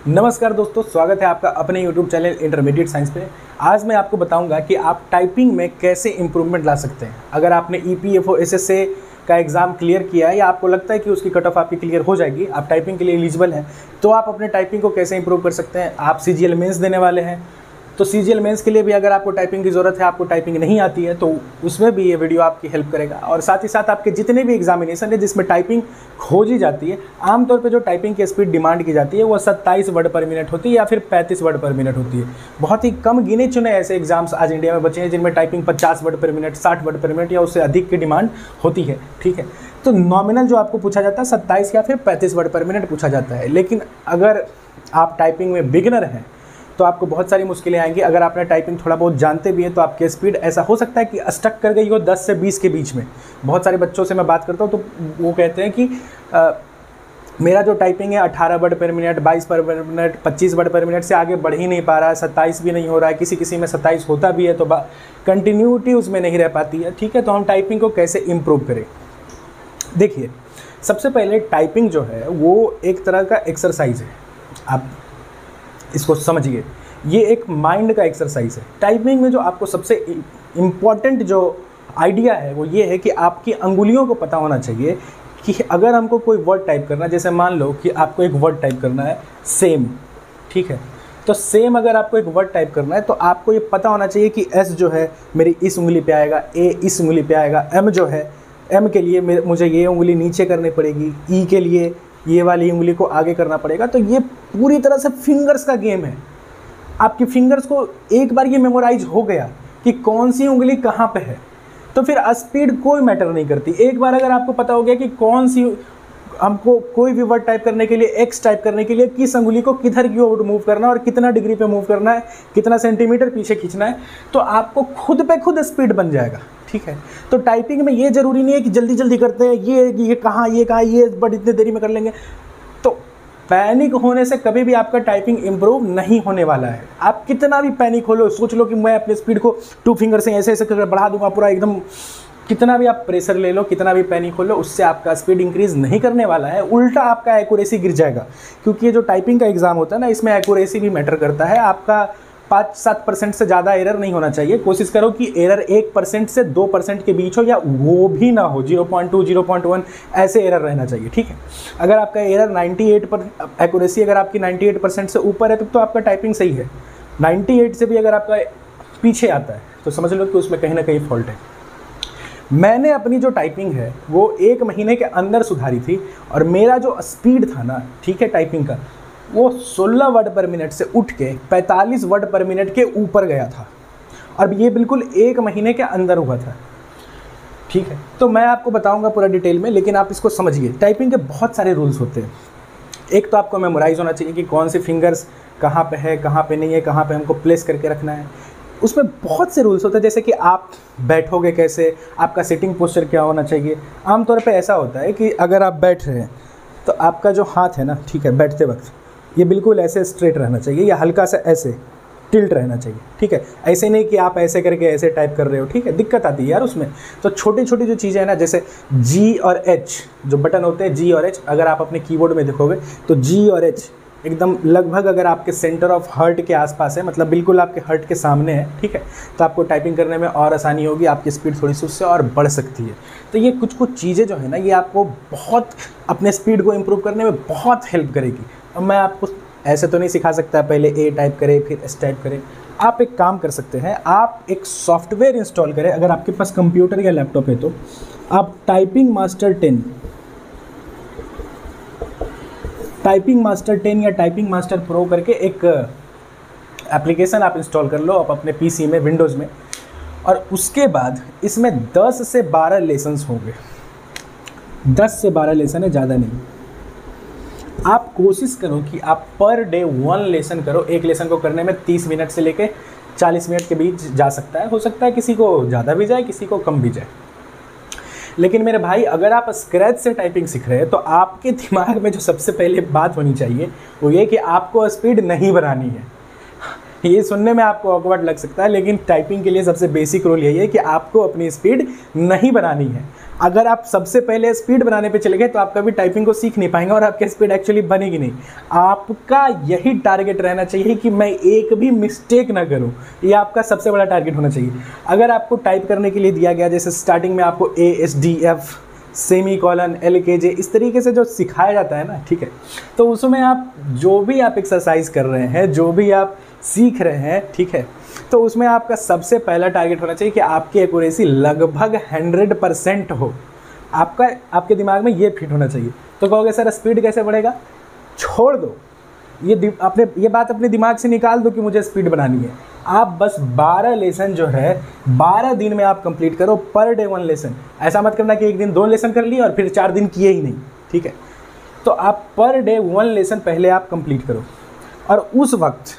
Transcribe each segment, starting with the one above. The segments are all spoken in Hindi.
नमस्कार दोस्तों, स्वागत है आपका अपने YouTube चैनल इंटरमीडिएट साइंस पे। आज मैं आपको बताऊंगा कि आप टाइपिंग में कैसे इंप्रूवमेंट ला सकते हैं। अगर आपने EPFO SSA का एग्ज़ाम क्लियर किया है या आपको लगता है कि उसकी कट ऑफ आपकी क्लियर हो जाएगी, आप टाइपिंग के लिए एलिजिबल हैं, तो आप अपने टाइपिंग को कैसे इंप्रूव कर सकते हैं। आप CGL मेंस देने वाले हैं, तो CGL मेंस के लिए भी अगर आपको टाइपिंग की ज़रूरत है, आपको टाइपिंग नहीं आती है, तो उसमें भी ये वीडियो आपकी हेल्प करेगा। और साथ ही साथ आपके जितने भी एग्जामिनेशन है जिसमें टाइपिंग खोजी जाती है, आमतौर पे जो टाइपिंग की स्पीड डिमांड की जाती है वो 27 वर्ड पर मिनट होती है या फिर 35 वर्ड पर मिनट होती है। बहुत ही कम गिने चुने ऐसे एग्जाम्स आज इंडिया में बचे हैं जिनमें typing 50 word per minute, 60 word per minute या उससे अधिक की डिमांड होती है। ठीक है, तो नॉमिनल जो आपको पूछा जाता है 27 या फिर 35 वर्ड पर मिनट पूछा जाता है। लेकिन अगर आप टाइपिंग में बिगिनर हैं तो आपको बहुत सारी मुश्किलें आएंगी। अगर आपने टाइपिंग थोड़ा बहुत जानते भी हैं तो आपकी स्पीड ऐसा हो सकता है कि स्टक कर गई हो 10 से 20 के बीच में। बहुत सारे बच्चों से मैं बात करता हूँ तो वो कहते हैं कि मेरा जो टाइपिंग है 18 वर्ड पर मिनट, 22 पर मिनट, 25 वर्ड पर मिनट से आगे बढ़ ही नहीं पा रहा है, 27 भी नहीं हो रहा है, किसी में 27 होता भी है तो कंटिन्यूटी उसमें नहीं रह पाती है। ठीक है, तो हम टाइपिंग को कैसे इम्प्रूव करें। देखिए, सबसे पहले टाइपिंग जो है वो एक तरह का एक्सरसाइज है। आप इसको समझिए, ये एक माइंड का एक्सरसाइज है। टाइपिंग में जो आपको सबसे इम्पॉर्टेंट जो आइडिया है वो ये है कि आपकी अंगुलियों को पता होना चाहिए कि अगर हमको कोई वर्ड टाइप करना है, जैसे मान लो कि आपको एक वर्ड टाइप करना है सेम, ठीक है, तो सेम अगर आपको एक वर्ड टाइप करना है तो आपको ये पता होना चाहिए कि S जो है मेरी इस उंगली पे आएगा, A इस उंगली पे आएगा, M जो है M के लिए मुझे ये उंगली नीचे करनी पड़ेगी, E के लिए ये वाली उंगली को आगे करना पड़ेगा। तो ये पूरी तरह से फिंगर्स का गेम है। आपकी फिंगर्स को एक बार ये मेमोराइज हो गया कि कौन सी उंगली कहाँ पे है, तो फिर स्पीड कोई मैटर नहीं करती। एक बार अगर आपको पता हो गया कि कौन सी, हमको कोई भी वर्ड टाइप करने के लिए, X टाइप करने के लिए किस उंगली को किधर की ओर मूव करना है और कितना डिग्री पे मूव करना है, कितना सेंटीमीटर पीछे खींचना है, तो आपको खुद पे खुद स्पीड बन जाएगा। ठीक है, तो टाइपिंग में ये जरूरी नहीं है कि जल्दी जल्दी करते हैं, ये कहाँ ये बट इतने देरी में कर लेंगे। तो पैनिक होने से कभी भी आपका टाइपिंग इम्प्रूव नहीं होने वाला है। आप कितना भी पैनिक हो लो, सोच लो कि मैं अपने स्पीड को 2 फिंगर से ऐसे ऐसे कर बढ़ा दूंगा पूरा एकदम, कितना भी आप प्रेशर ले लो, कितना भी पैनिक हो लो, उससे आपका स्पीड इंक्रीज नहीं करने वाला है, उल्टा आपका एक्यूरेसी गिर जाएगा। क्योंकि ये जो टाइपिंग का एग्जाम होता है ना, इसमें एक्यूरेसी भी मैटर करता है। आपका 5-7% से ज़्यादा एरर नहीं होना चाहिए। कोशिश करो कि एरर 1% से 2% के बीच हो, या वो भी ना हो, 0.2 0.1 ऐसे एरर रहना चाहिए। ठीक है, अगर आपका एरर 98 पर एक्यूरेसी अगर आपकी 98% से ऊपर है तो आपका टाइपिंग सही है। 98 से भी अगर आपका पीछे आता है तो समझ लो कि उसमें कहीं ना कहीं फॉल्ट है। मैंने अपनी जो टाइपिंग है वो 1 महीने के अंदर सुधारी थी, और मेरा जो स्पीड था ना, ठीक है, टाइपिंग का, वो 16 वर्ड पर मिनट से उठ के 45 वर्ड पर मिनट के ऊपर गया था। और ये बिल्कुल 1 महीने के अंदर हुआ था। ठीक है, तो मैं आपको बताऊंगा पूरा डिटेल में, लेकिन आप इसको समझिए। टाइपिंग के बहुत सारे रूल्स होते हैं। एक तो आपको मेमोराइज होना चाहिए कि कौन सी फिंगर्स कहाँ पे है, कहाँ पे नहीं है, कहाँ पे हमको प्लेस करके रखना है। उसमें बहुत से रूल्स होते हैं, जैसे कि आप बैठोगे कैसे, आपका सिटिंग पोस्चर क्या होना चाहिए। आमतौर पे ऐसा होता है कि अगर आप बैठ रहे हैं तो आपका जो हाथ है ना, ठीक है, बैठते वक्त ये बिल्कुल ऐसे स्ट्रेट रहना चाहिए या हल्का सा ऐसे टिल्ट रहना चाहिए। ठीक है, ऐसे नहीं कि आप ऐसे करके ऐसे टाइप कर रहे हो। ठीक है, दिक्कत आती है यार उसमें। तो छोटी छोटी जो चीज़ें हैं ना, जैसे G और H जो बटन होते हैं, G और H, अगर आप अपने कीबोर्ड में देखोगे तो G और H एकदम लगभग अगर आपके सेंटर ऑफ हार्ट के आसपास है, मतलब बिल्कुल आपके हार्ट के सामने है, ठीक है, तो आपको टाइपिंग करने में और आसानी होगी, आपकी स्पीड थोड़ी सी उससे और बढ़ सकती है। तो ये कुछ चीज़ें जो है ना, ये आपको बहुत अपने स्पीड को इम्प्रूव करने में बहुत हेल्प करेगी। अब मैं आपको ऐसे तो नहीं सिखा सकता पहले A टाइप करें फिर S टाइप करें। आप एक काम कर सकते हैं, आप एक सॉफ्टवेयर इंस्टॉल करें। अगर आपके पास कंप्यूटर या लैपटॉप है तो आप टाइपिंग मास्टर 10 या टाइपिंग मास्टर प्रो करके एक एप्लीकेशन आप इंस्टॉल कर लो आप अपने पीसी में, विंडोज़ में, और उसके बाद इसमें 10 से 12 लेसन्स होंगे। 10 से 12 लेसन है, ज़्यादा नहीं। आप कोशिश करो कि आप पर डे 1 लेसन करो। एक लेसन को करने में 30 मिनट से लेके 40 मिनट के बीच जा सकता है। हो सकता है किसी को ज़्यादा भी जाए, किसी को कम भी जाए। लेकिन मेरे भाई, अगर आप स्क्रैच से टाइपिंग सीख रहे हैं तो आपके दिमाग में जो सबसे पहले बात होनी चाहिए वो ये कि आपको स्पीड नहीं बनानी है। ये सुनने में आपको ऑकवर्ड लग सकता है, लेकिन टाइपिंग के लिए सबसे बेसिक रूल यही है कि आपको अपनी स्पीड नहीं बनानी है। अगर आप सबसे पहले स्पीड बनाने पे चले गए तो आप कभी टाइपिंग को सीख नहीं पाएंगे और आपकी स्पीड एक्चुअली बनेगी नहीं। आपका यही टारगेट रहना चाहिए कि मैं एक भी मिस्टेक ना करूं, ये आपका सबसे बड़ा टारगेट होना चाहिए। अगर आपको टाइप करने के लिए दिया गया, जैसे स्टार्टिंग में आपको ASDF सेमी कॉलन LKJ इस तरीके से जो सिखाया जाता है ना, ठीक है, तो उसमें आप जो भी आप एक्सरसाइज कर रहे हैं, जो भी आप सीख रहे हैं, ठीक है, तो उसमें आपका सबसे पहला टारगेट होना चाहिए कि आपकी एक्यूरेसी लगभग 100% हो। आपके दिमाग में ये फिट होना चाहिए। तो कहोगे सर स्पीड कैसे बढ़ेगा? छोड़ दो, ये बात अपने दिमाग से निकाल दो कि मुझे स्पीड बनानी है। आप बस 12 लेसन जो है 12 दिन में आप कंप्लीट करो, पर डे 1 लेसन। ऐसा मत करना कि एक दिन 2 लेसन कर लिए और फिर 4 दिन किए ही नहीं, ठीक है। तो आप पर डे 1 लेसन पहले आप कंप्लीट करो, और उस वक्त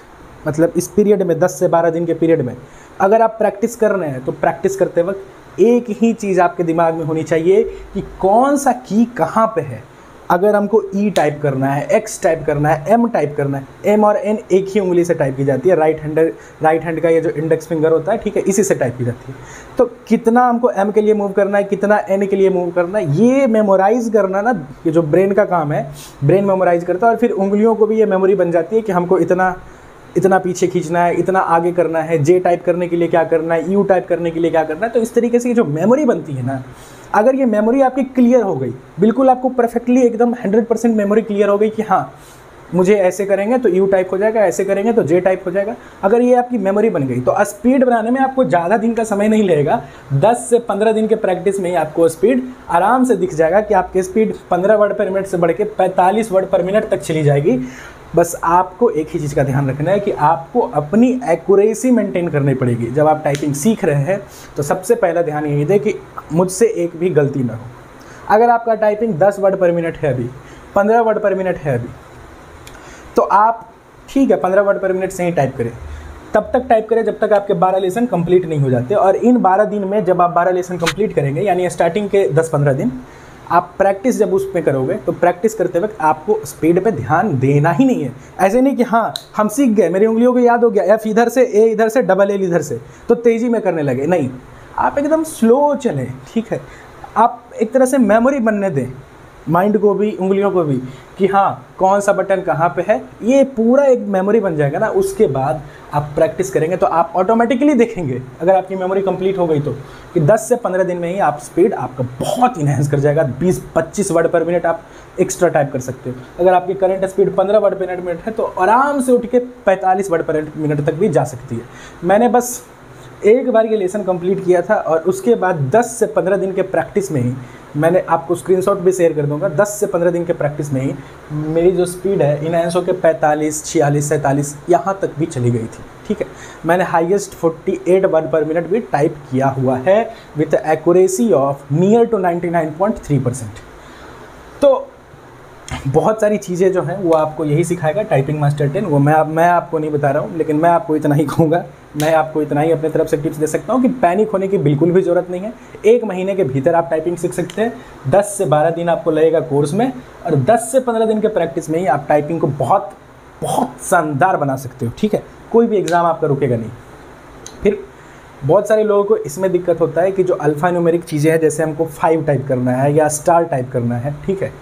मतलब इस पीरियड में 10 से 12 दिन के पीरियड में अगर आप प्रैक्टिस कर रहे हैं तो प्रैक्टिस करते वक्त एक ही चीज़ आपके दिमाग में होनी चाहिए कि कौन सा की कहाँ पे है। अगर हमको E टाइप करना है, X टाइप करना है, M टाइप करना है, M और N एक ही उंगली से टाइप की जाती है, राइट हैंड का ये जो इंडेक्स फिंगर होता है, ठीक है, इसी से टाइप की जाती है। तो कितना हमको M के लिए मूव करना है, कितना N के लिए मूव करना है, ये मेमोराइज़ करना ना, ये जो ब्रेन का काम है, ब्रेन मेमोराइज़ करता है। और फिर उंगलियों को भी ये मेमोरी बन जाती है कि हमको इतना पीछे खींचना है, इतना आगे करना है, J टाइप करने के लिए क्या करना है, U टाइप करने के लिए क्या करना है। तो इस तरीके से ये जो मेमोरी बनती है ना, अगर ये मेमोरी आपकी क्लियर हो गई, बिल्कुल आपको परफेक्टली एकदम 100% मेमोरी क्लियर हो गई कि हाँ मुझे ऐसे करेंगे तो U टाइप हो जाएगा, ऐसे करेंगे तो J टाइप हो जाएगा, अगर ये आपकी मेमोरी बन गई तो स्पीड बनाने में आपको ज़्यादा दिन का समय नहीं लगेगा। 10 से 15 दिन के प्रैक्टिस में ही आपको स्पीड आराम से दिख जाएगा कि आपकी स्पीड 15 वर्ड पर मिनट से बढ़ के 45 वर्ड पर मिनट तक चली जाएगी। बस आपको एक ही चीज़ का ध्यान रखना है कि आपको अपनी एक्यूरेसी मेंटेन करनी पड़ेगी। जब आप टाइपिंग सीख रहे हैं तो सबसे पहला ध्यान यही दे कि मुझसे एक भी गलती ना हो। अगर आपका टाइपिंग 10 वर्ड पर मिनट है अभी, 15 वर्ड पर मिनट है अभी, तो आप ठीक है 15 वर्ड पर मिनट से ही टाइप करें, तब तक टाइप करें जब तक आपके 12 लेसन कंप्लीट नहीं हो जाते। और इन 12 दिन में जब आप 12 लेसन कंप्लीट करेंगे, यानी स्टार्टिंग के 10-15 दिन आप प्रैक्टिस जब उसमें करोगे, तो प्रैक्टिस करते वक्त आपको स्पीड पे ध्यान देना ही नहीं है। ऐसे नहीं कि हाँ हम सीख गए, मेरी उंगलियों को याद हो गया, F इधर से, A इधर से, डबल L इधर से, तो तेज़ी में करने लगे, नहीं, आप एकदम स्लो चलें, ठीक है। आप एक तरह से मेमोरी बनने दें माइंड को भी, उंगलियों को भी, कि हाँ कौन सा बटन कहाँ पे है, ये पूरा एक मेमोरी बन जाएगा ना। उसके बाद आप प्रैक्टिस करेंगे तो आप ऑटोमेटिकली देखेंगे, अगर आपकी मेमोरी कंप्लीट हो गई तो, कि 10 से 15 दिन में ही आप स्पीड आपका बहुत इन्हेंस कर जाएगा। 20-25 वर्ड पर मिनट आप एक्स्ट्रा टाइप कर सकते हो। अगर आपकी current speed 15 word per minute है तो आराम से उठ के 45 वर्ड पर मिनट तक भी जा सकती है। मैंने बस एक बार ये लेसन कंप्लीट किया था और उसके बाद 10 से 15 दिन के प्रैक्टिस में ही, मैंने आपको स्क्रीनशॉट भी शेयर कर दूंगा, 10 से 15 दिन के प्रैक्टिस में ही मेरी जो स्पीड है इनहेंस होकर 45, 46, 47 यहाँ तक भी चली गई थी, ठीक है। मैंने हाईएस्ट 48 वर्ड पर मिनट भी टाइप किया हुआ है with accuracy of near to 99.3%। तो बहुत सारी चीज़ें जो हैं वो आपको यही सिखाएगा टाइपिंग मास्टर 10। वो मैं आपको नहीं बता रहा हूँ, लेकिन मैं आपको इतना ही कहूँगा, मैं आपको इतना ही अपने तरफ से टिप्स दे सकता हूँ कि पैनिक होने की बिल्कुल भी ज़रूरत नहीं है। 1 महीने के भीतर आप टाइपिंग सीख सकते हैं। 10 से 12 दिन आपको लगेगा कोर्स में, और 10 से 15 दिन के प्रैक्टिस में ही आप टाइपिंग को बहुत बहुत शानदार बना सकते हो, ठीक है। कोई भी एग्ज़ाम आपका रुकेगा नहीं। फिर बहुत सारे लोगों को इसमें दिक्कत होता है कि जो अल्फ़ा न्यूमेरिक चीज़ें हैं, जैसे हमको 5 टाइप करना है या स्टार टाइप करना है, ठीक है,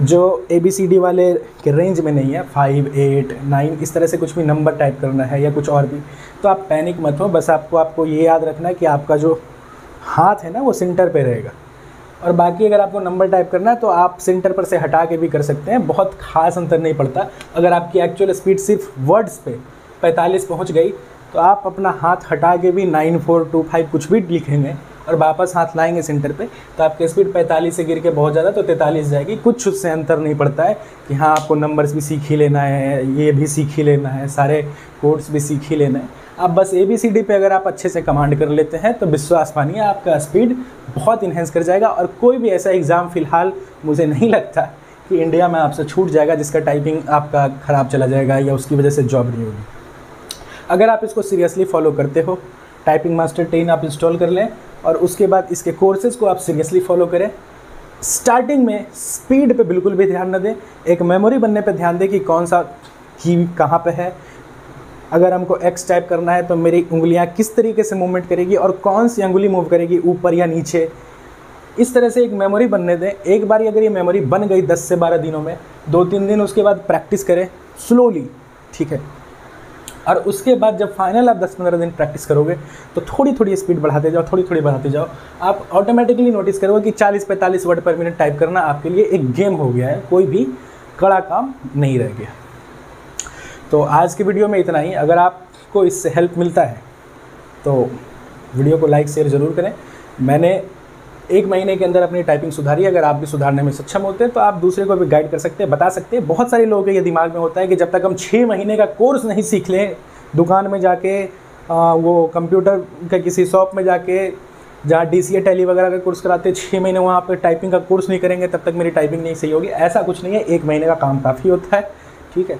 जो ABCD वाले के रेंज में नहीं है, 5, 8, 9 इस तरह से कुछ भी नंबर टाइप करना है या कुछ और भी, तो आप पैनिक मत हो। बस आपको ये याद रखना है कि आपका जो हाथ है ना वो सेंटर पे रहेगा, और बाकी अगर आपको नंबर टाइप करना है तो आप सेंटर पर से हटा के भी कर सकते हैं, बहुत खास अंतर नहीं पड़ता। अगर आपकी एक्चुअल स्पीड सिर्फ वर्ड्स पे 45 पहुँच गई तो आप अपना हाथ हटा के भी 9, 4, 2, 5 कुछ भी लिखेंगे और वापस हाथ लाएंगे सेंटर पे, तो आपकी स्पीड 45 से गिर के बहुत ज़्यादा तो 43 जाएगी। कुछ उससे अंतर नहीं पड़ता है कि हाँ आपको नंबर्स भी सीख ही लेना है, ये भी सीख ही लेना है, सारे कोड्स भी सीख ही लेना है। आप बस ABCD पे अगर आप अच्छे से कमांड कर लेते हैं तो विश्वास मानिए आपका स्पीड बहुत इन्हेंस कर जाएगा। और कोई भी ऐसा एग्ज़ाम फ़िलहाल मुझे नहीं लगता कि इंडिया में आपसे छूट जाएगा जिसका टाइपिंग आपका ख़राब चला जाएगा या उसकी वजह से जॉब नहीं होगी। अगर आप इसको सीरियसली फॉलो करते हो, टाइपिंग मास्टर 10 आप इंस्टॉल कर लें और उसके बाद इसके कोर्सेज़ को आप सीरियसली फॉलो करें। स्टार्टिंग में स्पीड पे बिल्कुल भी ध्यान न दें, एक मेमोरी बनने पे ध्यान दें कि कौन सा की कहाँ पे है। अगर हमको X टाइप करना है तो मेरी उंगलियां किस तरीके से मूवमेंट करेगी और कौन सी उंगली मूव करेगी, ऊपर या नीचे। इस तरह से एक मेमोरी बनने दें। एक बार अगर ये मेमोरी बन गई 10 से 12 दिनों में, 2-3 दिन उसके बाद प्रैक्टिस करें स्लोली, ठीक है। और उसके बाद जब फाइनल आप 10-15 दिन प्रैक्टिस करोगे तो थोड़ी थोड़ी स्पीड बढ़ाते जाओ, थोड़ी थोड़ी बढ़ाते जाओ। आप ऑटोमेटिकली नोटिस करोगे कि 40-45 वर्ड पर मिनट टाइप करना आपके लिए एक गेम हो गया है, कोई भी कड़ा काम नहीं रह गया। तो आज की वीडियो में इतना ही। अगर आपको इससे हेल्प मिलता है तो वीडियो को लाइक शेयर ज़रूर करें। मैंने 1 महीने के अंदर अपनी टाइपिंग सुधारी। अगर आप भी सुधारने में सक्षम होते हैं तो आप दूसरे को भी गाइड कर सकते हैं, बता सकते हैं। बहुत सारे लोगों के ये दिमाग में होता है कि जब तक हम 6 महीने का कोर्स नहीं सीख लें, दुकान में जाके वो कंप्यूटर का किसी शॉप में जाके जहाँ DCA टैली वगैरह का कोर्स कराते हैं, 6 महीने वहाँ पर टाइपिंग का कोर्स नहीं करेंगे तब तक मेरी टाइपिंग नहीं सही होगी। ऐसा कुछ नहीं है, 1 महीने का काम काफ़ी होता है, ठीक है।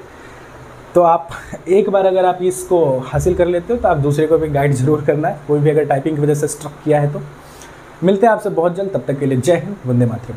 तो आप एक बार अगर आप इसको हासिल कर लेते हो तो आप दूसरे को भी गाइड ज़रूर करना है, कोई भी अगर टाइपिंग की वजह से स्ट्रक किया है तो। मिलते हैं आपसे बहुत जल्द, तब तक के लिए जय हिंद, वंदे मातरम।